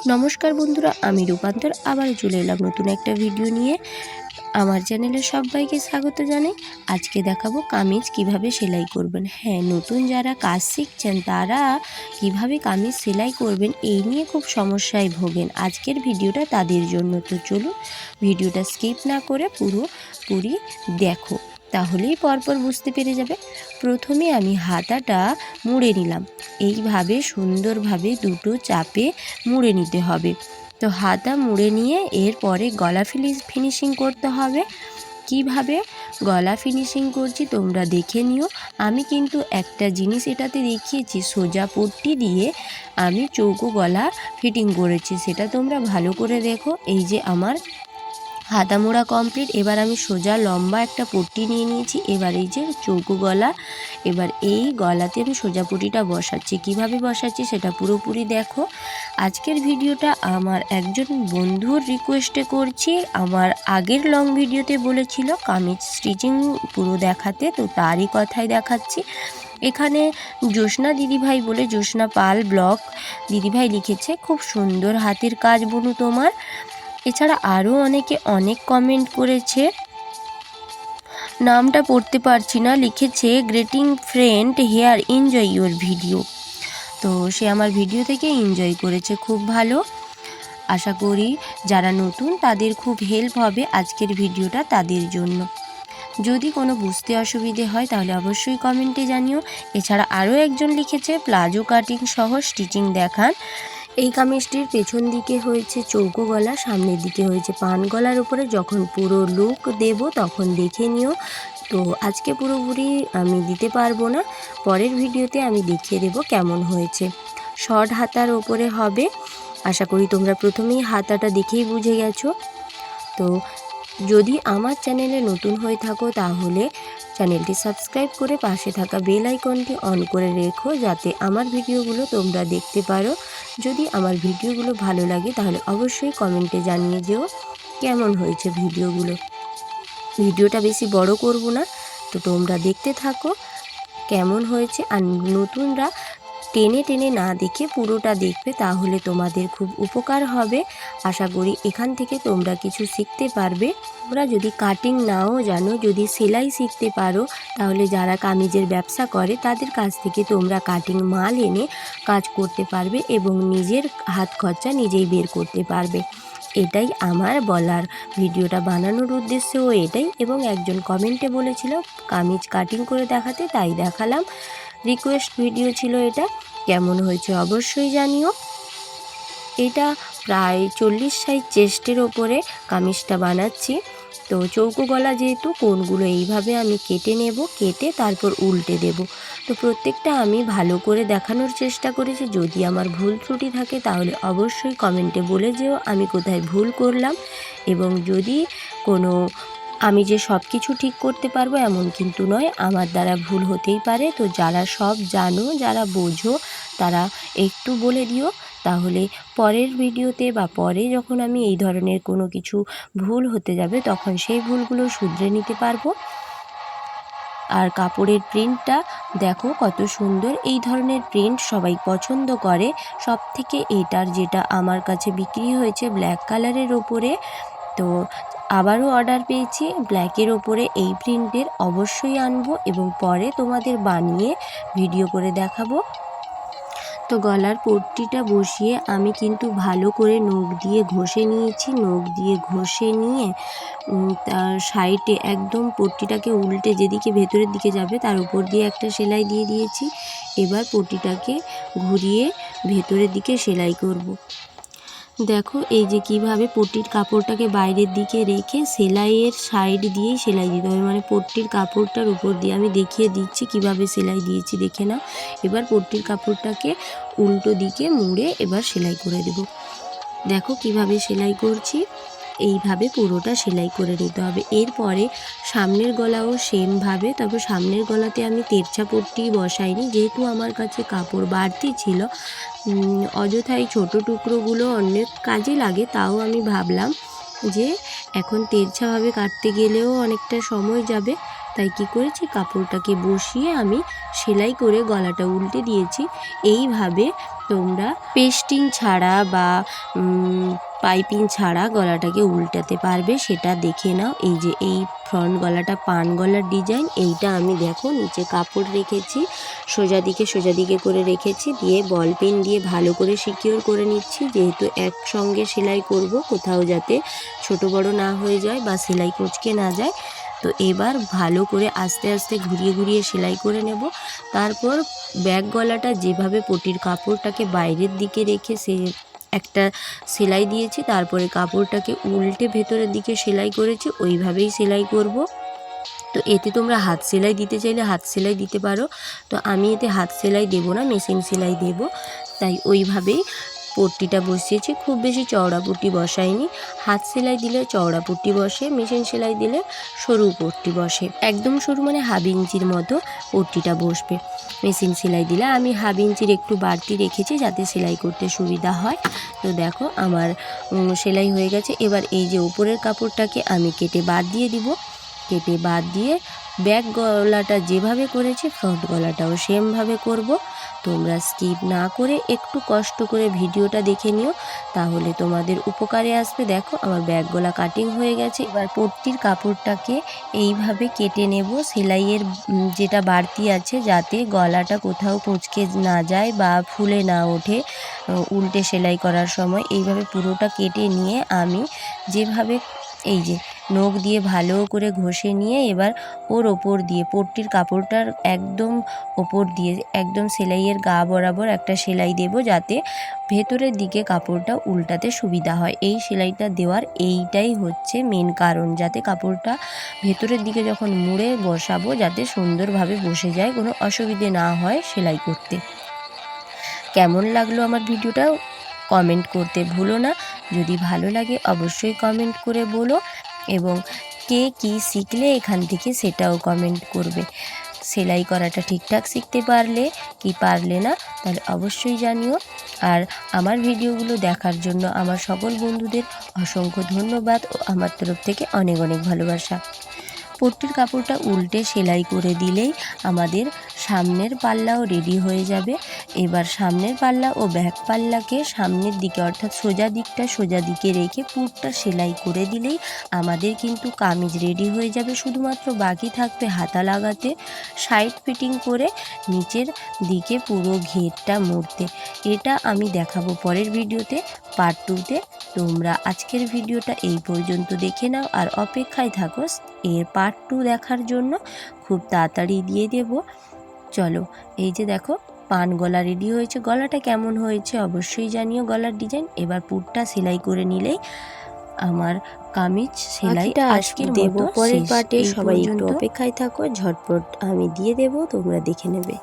নমস্কার বন্ধুরা, আমি রূপান্তর আবার চলে এলাম নতুন একটা ভিডিও নিয়ে। আমার চ্যানেলে সবাইকে স্বাগত জানাই। আজকে দেখাবো কামিজ কিভাবে সেলাই করবেন। হ্যাঁ, নতুন যারা কাজ শিখছেন তারা কিভাবে কামিজ সেলাই করবেন এই নিয়ে খুব সমস্যায় ভোগেন। আজকের ভিডিওটা তাদের জন্য। তো চলুন ভিডিওটা স্কিপ না করে পুরোপুরি দেখো, তাহলেই পরপর বুঝতে পেরে যাবে। প্রথমে আমি হাতাটা মুড়ে নিলাম। এইভাবে সুন্দরভাবে দুটো চাপে মুড়ে নিতে হবে। তো হাতা মুড়ে নিয়ে এরপরে গলা ফিনিশিং করতে হবে। কিভাবে গলা ফিনিশিং করছি তোমরা দেখে নিও। আমি কিন্তু একটা জিনিস এটাতে দেখিয়েছি, সোজা পট্টি দিয়ে আমি চৌকো গলা ফিটিং করেছি, সেটা তোমরা ভালো করে দেখো। এই যে আমার হাতা মোড়া কমপ্লিট। এবার আমি সোজা লম্বা একটা পট্টি নিয়ে নিয়েছি। এবার এই যে চৌকো গলা, এবার এই গলাতে আমি সোজা পট্টিটা বসাচ্ছি। কিভাবে বসাচ্ছি সেটা পুরোপুরি দেখো। আজকের ভিডিওটা আমার একজন বন্ধুর রিকোয়েস্টে করছি। আমার আগের লং ভিডিওতে বলেছিল কামিজ স্টিচিং পুরো দেখাতে, তো তারই কথাই দেখাচ্ছি। এখানে জ্যোৎস্না দিদিভাই বলে, জ্যোৎস্না পাল ব্লগ দিদিভাই লিখেছে, খুব সুন্দর হাতের কাজ বনু তোমার। এছাড়া আরও অনেকে অনেক কমেন্ট করেছে, নামটা পড়তে পারছি না। লিখেছে greeting friend here enjoy your video. তো সে আমার ভিডিও থেকে এনজয় করেছে, খুব ভালো। আশা করি যারা নতুন তাদের খুব হেল্প হবে আজকের ভিডিওটা তাদের জন্য। যদি কোনো বুঝতে অসুবিধে হয় তাহলে অবশ্যই কমেন্টে জানিও। এছাড়া আরও একজন লিখেছে প্লাজো কাটিং সহ স্টিচিং দেখান। এই কামিজটির পেছন দিকে হয়েছে চৌকো গলা, সামনের দিকে হয়েছে পান গলার উপরে। যখন পুরো লুক দেব তখন দেখে নিও। তো আজকে পুরোপুরি আমি দিতে পারবো না, পরের ভিডিওতে আমি দেখিয়ে দেব কেমন হয়েছে। শর্ট হাতার ওপরে হবে। আশা করি তোমরা প্রথমেই হাতাটা দেখেই বুঝে গেছো। তো যদি আমার চ্যানেলে নতুন হয়ে থাকো তাহলে চ্যানেলটি সাবস্ক্রাইব করে পাশে থাকা বেল আইকনটি অন করে রেখো, যাতে আমার ভিডিওগুলো তোমরা দেখতে পারো। যদি আমার ভিডিওগুলো ভালো লাগে তাহলে অবশ্যই কমেন্টে জানিয়ে যেও কেমন হয়েছে ভিডিওগুলো। ভিডিওটা বেশি বড় করব না, তো তোমরা দেখতে থাকো কেমন হয়েছে। আর নতুনরা টেনে টেনে না দেখে পুরোটা দেখবে, তাহলে তোমাদের খুব উপকার হবে। আশা করি এখান থেকে তোমরা কিছু শিখতে পারবে। তোমরা যদি কাটিং নাও জানো, যদি সেলাই শিখতে পারো, তাহলে যারা কামিজের ব্যবসা করে তাদের কাছ থেকে তোমরা কাটিং মাল এনে কাজ করতে পারবে এবং নিজের হাত খরচা নিজেই বের করতে পারবে। এটাই আমার বলার, ভিডিওটা বানানোর উদ্দেশ্যও এটাই। এবং একজন কমেন্টে বলেছিল কামিজ কাটিং করে দেখাতে, তাই দেখালাম। রিকোয়েস্ট ভিডিও ছিল এটা। কেমন হয়েছে অবশ্যই জানিও। এটা প্রায় 40 সাইজ চেস্টের ওপরে কামিজটা বানাচ্ছি। তো চৌকো গলা যেহেতু, কোণগুলো এইভাবে আমি কেটে নেব, কেটে তারপর উল্টে দেব। তো প্রত্যেকটা আমি ভালো করে দেখানোর চেষ্টা করেছি। যদি আমার ভুল ত্রুটি থাকে তাহলে অবশ্যই কমেন্টে বলে যেও আমি কোথায় ভুল করলাম। এবং যদি কোনো, আমি যে সব কিছু ঠিক করতে পারবো এমন কিন্তু নয়, আমার দ্বারা ভুল হতেই পারে। তো যারা সব জানো, যারা বোঝো, তারা একটু বলে দিও, তাহলে পরের ভিডিওতে বা পরে যখন আমি এই ধরনের কোনো কিছু ভুল হতে যাবে তখন সেই ভুলগুলো শুধরে নিতে পারবো। আর কাপড়ের প্রিন্টটা দেখো কত সুন্দর। এই ধরনের প্রিন্ট সবাই পছন্দ করে। সব থেকে এটার যেটা আমার কাছে বিক্রি হয়েছে ব্ল্যাক কালারের ওপরে, তো আবারও অর্ডার পেয়েছি ব্ল্যাকের ওপরে এই প্রিন্টের। অবশ্যই আনবো এবং পরে তোমাদের বানিয়ে ভিডিও করে দেখাবো। তো গলার পট্টিটা বসিয়ে আমি কিন্তু ভালো করে নখ দিয়ে ঘষে নিয়েছি। নখ দিয়ে ঘষে নিয়ে তার সাইডে একদম পট্টিটাকে উল্টে যেদিকে ভেতরের দিকে যাবে তার উপর দিয়ে একটা সেলাই দিয়ে দিয়েছি। এবার পট্টিটাকে ঘুরিয়ে ভেতরের দিকে সেলাই করব। দেখো এই যে কিভাবে পট্টির কাপড়টাকে বাইরের দিকে রেখে সেলাইয়ের সাইড দিয়েই সেলাই দিতে হবে, মানে পট্টির কাপড়টার উপর দিয়ে। আমি দেখিয়ে দিচ্ছি কিভাবে সেলাই দিয়েছি, দেখে নাও। এবার পট্টির কাপড়টাকে উল্টো দিকে মুড়ে এবার সেলাই করে দেব। দেখো কিভাবে সেলাই করছি, এইভাবে পুরোটা সেলাই করে নিতে হবে। এরপরে সামনের গলাও সেমভাবে, তবে সামনের গলাতে আমি তেরছা পট্টি বসাইনি, যেহেতু আমার কাছে কাপড় বাড়তি ছিল। অযথাই ছোট টুকরোগুলো অনেক কাজে লাগে, তাও আমি ভাবলাম যে এখন তেরছাভাবে কাটতে গেলেও অনেকটা সময় যাবে, তাই কি করেছি, কাপড়টাকে বসিয়ে আমি সেলাই করে গলাটা উল্টে দিয়েছি। এইভাবে তোমরা পেস্টিং ছাড়া বা পাইপিং ছাড়া গলাটাকে উল্টাতে পারবে, সেটা দেখে নাও। এই যে এই ফ্রন্ট গলাটা পান গলার ডিজাইন, এইটা আমি দেখো নিচে কাপড় রেখেছি, সোজা দিকে করে রেখেছি, দিয়ে বল পেন দিয়ে ভালো করে সিকিউর করে নিচ্ছি, যেহেতু একসঙ্গে সেলাই করব, কোথাও যাতে ছোট বড় না হয়ে যায় বা সেলাই কুঁচকে না যায়। তো এবার ভালো করে আস্তে আস্তে ঘুরিয়ে সেলাই করে নেব। তারপর ব্যাক গলাটা যেভাবে পটির কাপড়টাকে বাইরের দিকে রেখে সে একটা সেলাই দিয়েছি, তারপরে কাপড়টাকে উল্টে ভেতরের দিকে সেলাই করেছি, ওইভাবেই সেলাই করব। তো এতে তোমরা হাত সেলাই দিতে চাইলে হাত সেলাই দিতে পারো, তো আমি এতে হাত সেলাই দেবো না, মেশিন সেলাই দেব, তাই ওইভাবেই পট্টিটা বসিয়েছি। খুব বেশি চওড়া পট্টি বসাইনি, হাত সেলাই দিলে চওড়া পট্টি বসে, মেশিন সেলাই দিলে সরু পট্টি বসে, একদম সরু মানে হাফ ইঞ্চির মতো পট্টিটা বসবে। মেশিন সেলাই দিলে আমি হাফ ইঞ্চির একটু বাড়তি রেখেছি যাতে সেলাই করতে সুবিধা হয়। তো দেখো আমার সেলাই হয়ে গেছে। এবার এই যে উপরের কাপড়টাকে আমি কেটে বাদ দিয়ে দিব, কেটে বাদ দিয়ে ব্যাক গলাটা যেভাবে করেছি ফ্রন্ট গলাটাও সেমভাবে করব। তোমরা স্কিপ না করে একটু কষ্ট করে ভিডিওটা দেখে নিও, তাহলে তোমাদের উপকারে আসবে। দেখো আমার ব্যাক গলা কাটিং হয়ে গেছে। এবার পট্টির কাপড়টাকে এইভাবে কেটে নেব, সেলাইয়ের যেটা বাড়তি আছে যাতে গলাটা কোথাও কুঁচকে না যায় বা ফুলে না ওঠে উল্টে সেলাই করার সময়। এইভাবে পুরোটা কেটে নিয়ে আমি যেভাবে এই যে নখ দিয়ে ভালো করে ঘষে নিয়ে এবার ওর ওপর দিয়ে পট্টির কাপড়টার একদম ওপর দিয়ে একদম সেলাইয়ের গা বরাবর একটা সেলাই দেব, যাতে ভেতরের দিকে কাপড়টা উল্টাতে সুবিধা হয়। এই সেলাইটা দেওয়ার এইটাই হচ্ছে মেন কারণ, যাতে কাপড়টা ভেতরের দিকে যখন মুড়ে বসাবো যাতে সুন্দরভাবে বসে যায়, কোনো অসুবিধে না হয় সেলাই করতে। কেমন লাগলো আমার ভিডিওটা কমেন্ট করতে ভুলো না, যদি ভালো লাগে অবশ্যই কমেন্ট করে বলো, এবং কে কী শিখলে এখান থেকে সেটাও কমেন্ট করবে। সেলাই করাটা ঠিকঠাক শিখতে পারলে কি পারলে না তাহলে অবশ্যই জানিও। আর আমার ভিডিওগুলো দেখার জন্য আমার সকল বন্ধুদের অসংখ্য ধন্যবাদ ও আমার তরফ থেকে অনেক অনেক ভালোবাসা। পট্টির কাপড়টা উল্টে সেলাই করে দিলেই আমাদের সামনের পাল্লাও রেডি হয়ে যাবে। এবার সামনের পাল্লা ও ব্যাক পাল্লাকে সামনের দিকে অর্থাৎ সোজা দিকে রেখে পুরোটা সেলাই করে দিলেই আমাদের কিন্তু কামিজ রেডি হয়ে যাবে। শুধুমাত্র বাকি থাকবে হাতা লাগাতে, সাইড ফিটিং করে নিচের দিকে পুরো ঘেরটা মুড়তে। এটা আমি দেখাবো পরের ভিডিওতে, পার্ট 2তে। তোমরা আজকের ভিডিওটা এই পর্যন্ত দেখে নাও আর অপেক্ষায় থাকো এর পার্ট 2 দেখার জন্য। খুব তাড়াতাড়ি দিয়ে দেব। চলো, এই যে দেখো পান গলা রেডি হয়েছে। গলাটা কেমন হয়েছে অবশ্যই জানিও গলার ডিজাইন। এবার পুরটা সেলাই করে নিলেই আমার কামিজ সেলাই আজকের দেব। পরের পার্টে সবাই একটু অপেক্ষায় থাকো, ঝটপট আমি দিয়ে দেব, তোমরা দেখে নেবে।